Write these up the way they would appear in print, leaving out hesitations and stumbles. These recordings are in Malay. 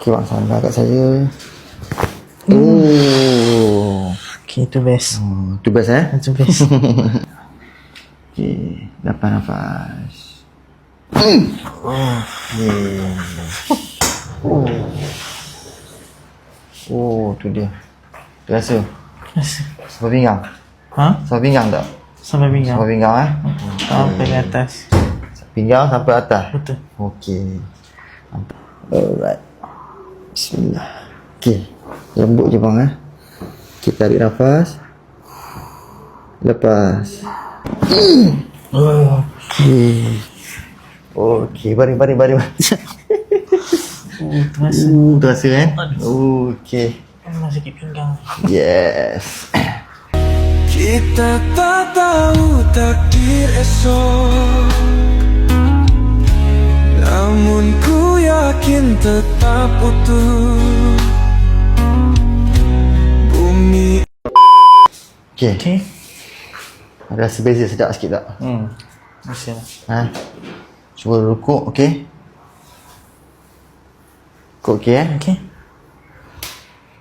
Okay, Mak Sandra kat saya. Oh. Okay, itu best. Tu best Itu best. Okay, 8 nafas. Okay. Oh, tu dia. Terasa? Sampai pinggang? Ha? Sampai pinggang tak? Sampai pinggang. Sampai pinggang Sampai ke atas. Pinggang sampai atas? Betul. Okey. Alright. Bismillah. Okey. Lembut je bang Kita tarik nafas. Lepas. Okey. Okey, baring. Terasa. Terasa Okey. Masih sakit pinggang. Yes. Kita tak tahu takdir esok, namun ku yakin tetap utuh bumi. Okey. Okay. Ada rasa beza sedap sikit tak? Mesti lah. Cuba rukuk, okey? Rukuk okey Okay.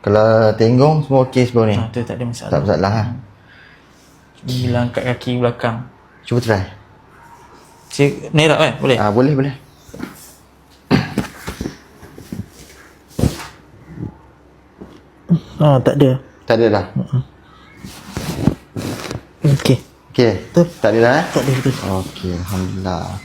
Kalau tenggong semua okey sebelum ni? Tu tak ada masalah. Tak masalah Bila angkat kaki belakang. Cuba try. Cik, ni tak kan? Boleh? Boleh. Tak ada. Tak ada dah? Okay. Okey. Betul. Tak ada dah Tak ada betul. Okey, Alhamdulillah.